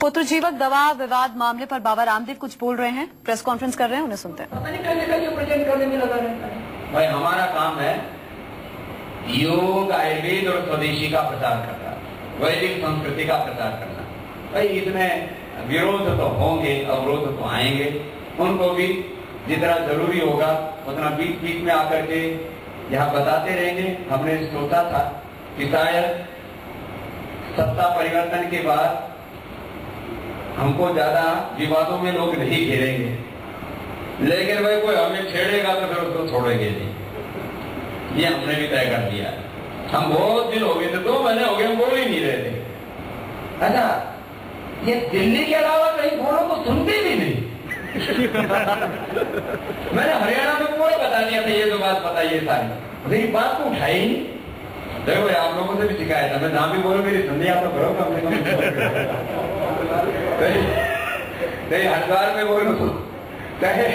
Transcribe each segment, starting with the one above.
पुत्र जीवक दवा विवाद मामले पर बाबा रामदेव कुछ बोल रहे हैं, प्रेस कॉन्फ्रेंस कर रहे हैं, उन्हें सुनते हैं। प्रेजेंट करने में लगा रहता है। भाई हमारा काम है योग, आयुर्वेद और स्वदेशी का प्रचार करना, वैदिक संस्कृति का प्रचार करना। भाई इसमें विरोध तो होंगे, अवरोध तो आएंगे, उनको भी जितना जरूरी होगा उतना बीच बीच में आकर के यहाँ बताते रहेंगे। हमने सोचा था कि शायद सत्ता परिवर्तन के बाद हमको ज्यादा विवादों में लोग नहीं घेरेंगे, लेकिन भाई कोई हमें छेड़ेगा तो फिर उसको छोड़ेंगे नहीं, ये हमने भी तय कर दिया है। हम बहुत दिन हो गए थे, 2 महीने हो गए हम बोल ही नहीं रहे थे। अच्छा, ये दिल्ली के अलावा कहीं बोलो तो सुनते भी नहीं। मैंने हरियाणा में पूरा बता दिया था, ये जो बात बताइए सारी, लेकिन बात को उठाई नहीं। देखो आप लोगों से भी शिकायत है, मैं जहां भी बोलूं मेरी संधि आप तो करो कम से कम। नहीं हरिद्वार में बोलो, चाहे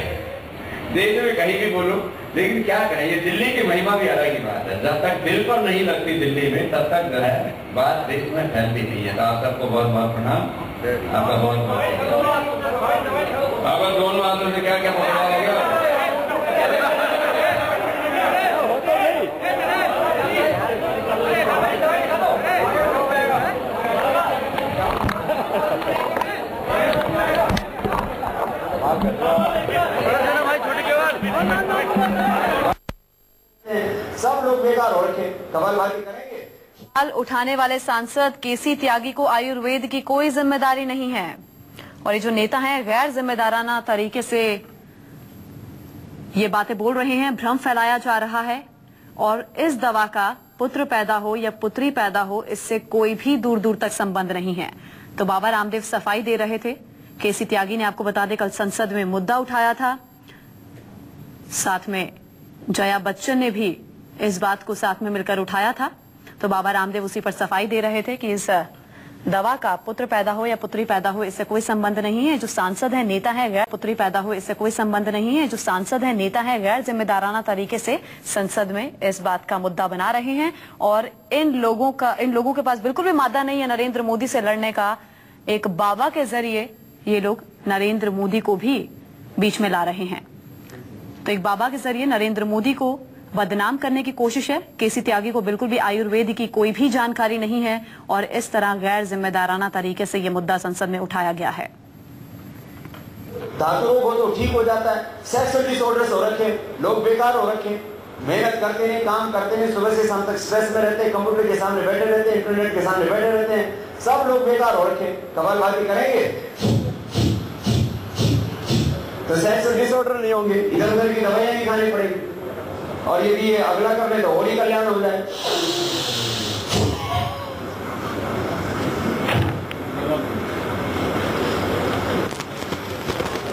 देश में कहीं भी बोलो, लेकिन क्या करें, ये दिल्ली की महिमा भी अलग ही बात है। जब तक दिल पर नहीं लगती दिल्ली में, तब तक जो है बात देश में फैलती नहीं है। तो आप सबको बहुत बहुत प्रणाम, आपका बहुत बहुत। आपका दोनों हाथों से क्या क्या पकड़ा हो गया। सब लोग बेकार हो रखे, कमालबाजी करेंगे। सवाल उठाने वाले सांसद केसी त्यागी को आयुर्वेद की कोई जिम्मेदारी नहीं है और ये जो नेता हैं गैर जिम्मेदाराना तरीके से ये बातें बोल रहे हैं, भ्रम फैलाया जा रहा है और इस दवा का पुत्र पैदा हो या पुत्री पैदा हो, इससे कोई भी दूर दूर तक संबंध नहीं है। तो बाबा रामदेव सफाई दे रहे थे। केसी त्यागी ने, आपको बता दें, कल संसद में मुद्दा उठाया था, साथ में जया बच्चन ने भी इस बात को साथ में मिलकर उठाया था। तो बाबा रामदेव उसी पर सफाई दे रहे थे कि इस दवा का पुत्र पैदा हो या पुत्री पैदा हो, इससे कोई संबंध नहीं है। जो सांसद है, नेता है, गैर पुत्री पैदा हो, इससे कोई संबंध नहीं है। जो सांसद है, नेता है, गैर जिम्मेदाराना तरीके से संसद में इस बात का मुद्दा बना रहे हैं और इन लोगों के पास बिल्कुल भी मादा नहीं है नरेंद्र मोदी से लड़ने का। एक बाबा के जरिए ये लोग नरेंद्र मोदी को भी बीच में ला रहे हैं। तो एक बाबा के जरिए नरेंद्र मोदी को बदनाम करने की कोशिश है। केसी त्यागी को बिल्कुल भी आयुर्वेद की कोई भी जानकारी नहीं है और इस तरह गैर जिम्मेदाराना तरीके से ये मुद्दा संसद में उठाया गया है। धातु रोग हो तो ठीक हो जाता है, सेक्सुअल डिसऑर्डर्स हो रखे, लोग बेकार हो रखे, मेहनत करते हैं, काम करते हैं, सुबह से शाम तक स्ट्रेस में रहते हैं, कंप्यूटर के सामने बैठे रहते हैं, इंटरनेट के सामने बैठे रहते हैं, सब लोग बेकार हो रखे, कमालबाजी करेंगे तो सेक्सुअल डिसऑर्डर नहीं होंगे, इधर उधर की दवाइयां नहीं खानी पड़ेगी और यदि ये अगला कर ले तो और ही कल्याण हो जाए।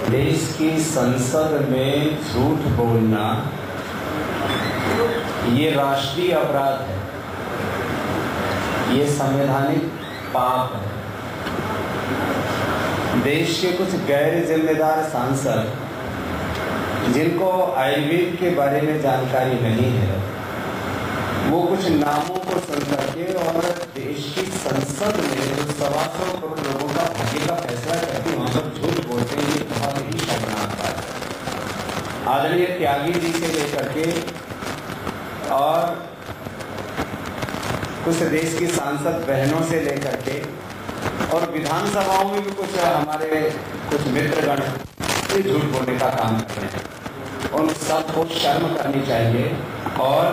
देश की संसद में झूठ बोलना ये राष्ट्रीय अपराध है, ये संवैधानिक पाप है। देश के कुछ गैर जिम्मेदार सांसद जिनको आयुर्वेद के बारे में जानकारी नहीं है, वो कुछ नामों को सुन करके और देश की संसद में जो 125 करोड़ लोगों का भाग्य का फैसला करके वहां पर झूठ बोलते हैं, ये बहुत ही शर्मनाक बात है। आदरणीय त्यागी जी से लेकर के और कुछ देश की सांसद बहनों से लेकर के और विधानसभाओं में भी कुछ हमारे कुछ मित्रगण झूठ बोलने का काम करते हैं। उन सबको शर्म करनी चाहिए और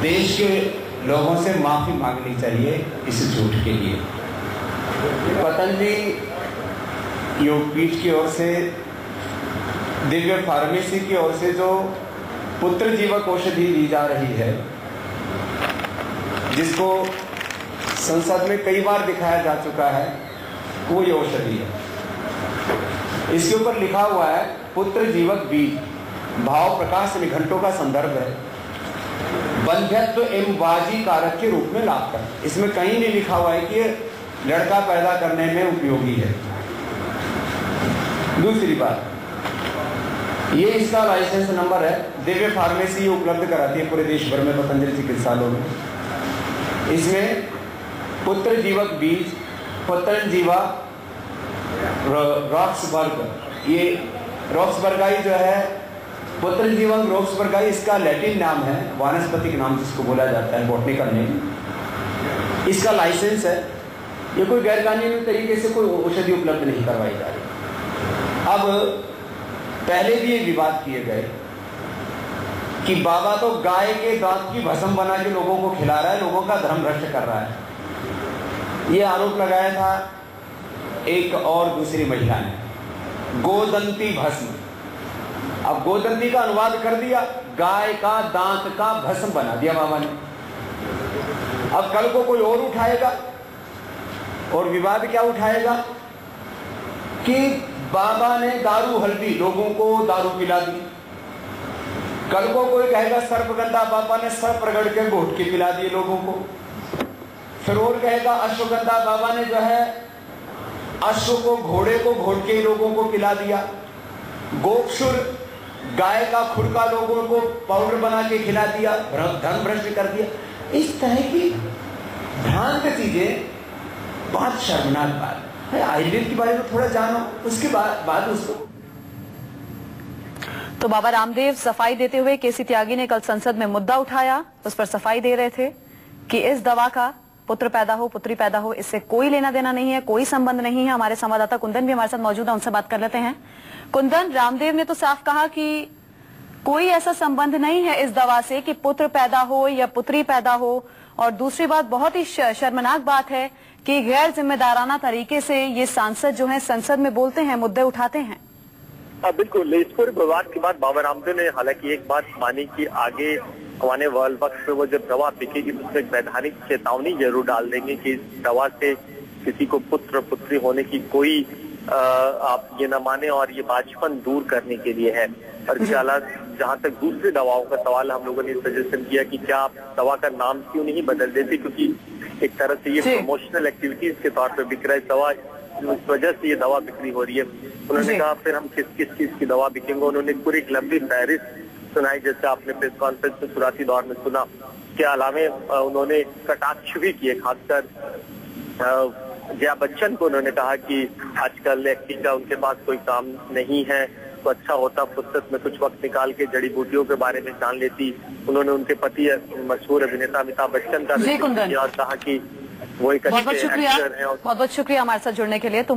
देश के लोगों से माफी मांगनी चाहिए इस झूठ के लिए। पतंजलि योगपीठ की ओर से, दिव्य फार्मेसी की ओर से जो पुत्र जीवक औषधि दी जा रही है, जिसको संसद में कई बार दिखाया जा चुका है, वो ये औषधि है। इसके ऊपर लिखा हुआ है पुत्र जीवक बीज, भाव प्रकाश निघंटों का संदर्भ है, बंध्यत्व एवं बाजी कारक के रूप में लाभ कर। इसमें कहीं नहीं लिखा हुआ है कि लड़का पैदा करने में उपयोगी है। दूसरी बात, ये इसका लाइसेंस नंबर है, दिव्य फार्मेसी उपलब्ध कराती है पूरे देश भर में पतंजलि चिकित्सालयों में। इसमें पुत्र जीवक बीज, पुत्रन जीवा रॉक्सबर्ग। ये रॉक्सबर्गाई जो है पुत्र जीवक रॉक्सबर्गाई, इसका लैटिन नाम है, वानस्पतिक नाम जिसको बोला जाता है, बॉटनिकल नेम। इसका लाइसेंस है। ये कोई गैर कानूनी तरीके से कोई औषधि उपलब्ध नहीं करवाई जा रही। अब पहले भी ये विवाद किए गए कि बाबा तो गाय के दांत की भस्म बना के लोगों को खिला रहा है, लोगों का धर्म भ्रष्ट कर रहा है। ये आरोप लगाया था एक और दूसरी महिला ने, गोदंती भस्म। अब गोदंती का अनुवाद कर दिया, गाय का दांत का भस्म बना दिया बाबा ने। अब कल को कोई और उठाएगा और विवाद क्या उठाएगा कि बाबा ने दारू हल्दी लोगों को दारू पिला दी। कल को कोई कहेगा सर्पगंधा बाबा ने सर्प रगड़ के घोट के पिला दिए लोगों को। फिर और कहेगा अश्वगंधा बाबा ने जो है अश्व को, घोड़े को घोट के लोगों को पिला दिया। गोक्षुर गाय का खुरका लोगों को पाउडर बना के खिला दिया, धन भ्रष्ट कर दिया। इस तरह की भ्रांत चीजें, बहुत शर्मनाक बात है। आयुर्वेद के बारे में थोड़ा जानो, उसके बाद उसको। तो बाबा रामदेव सफाई देते हुए केसी त्यागी ने कल संसद में मुद्दा उठाया, उस पर सफाई दे रहे थे कि इस दवा का पुत्र पैदा हो पुत्री पैदा हो इससे कोई लेना देना नहीं है, कोई संबंध नहीं है। हमारे संवाददाता कुंदन भी हमारे साथ मौजूद है, उनसे बात कर लेते हैं। कुंदन, रामदेव ने तो साफ कहा कि कोई ऐसा संबंध नहीं है इस दवा से कि पुत्र पैदा हो या पुत्री पैदा हो, और दूसरी बात बहुत ही शर्मनाक बात है कि गैर जिम्मेदाराना तरीके से ये सांसद जो हैं संसद में बोलते हैं, मुद्दे उठाते हैं। बिल्कुल, इस पूरे विवाद के बाद बाबा रामदेव ने हालांकि एक बात मानी कि आगे आने वाले वक्त में वो जब दवा बिकेगी तो उसमें एक वैधानिक चेतावनी जरूर डाल देंगे कि इस दवा से किसी को पुत्र पुत्री होने की कोई आप ये न माने, और ये बांझपन दूर करने के लिए है। और इसके अलावा जहाँ तक दूसरी दवाओं का सवाल, हम लोगों ने सजेशन किया कि क्या आप दवा का नाम क्यों नहीं बदल देते, क्योंकि एक तरह से ये प्रमोशनल एक्टिविटीज के तौर पर बिक रहा है दवा, इस वजह से ये दवा बिक्री हो रही है। उन्होंने कहा फिर हम किस किस चीज की दवा बिकेंगे। उन्होंने पूरी एक लंबी फहरिस्त सुनाई, जैसे आपने प्रेस कॉन्फ्रेंस में शुरुआती दौर में सुना। के अलावे उन्होंने कटाक्ष भी किए, खासकर जया बच्चन को उन्होंने कहा कि आजकल एक्टिंग का उनके पास कोई काम नहीं है, तो अच्छा होता फुर्सत में कुछ वक्त निकाल के जड़ी बूटियों के बारे में जान लेती। उन्होंने उनके पति मशहूर अभिनेता अमिताभ बच्चन का जिक्र किया और कहा कि वो एक अच्छे एक्टर हैं। बहुत बहुत शुक्रिया हमारे साथ जुड़ने के लिए। तो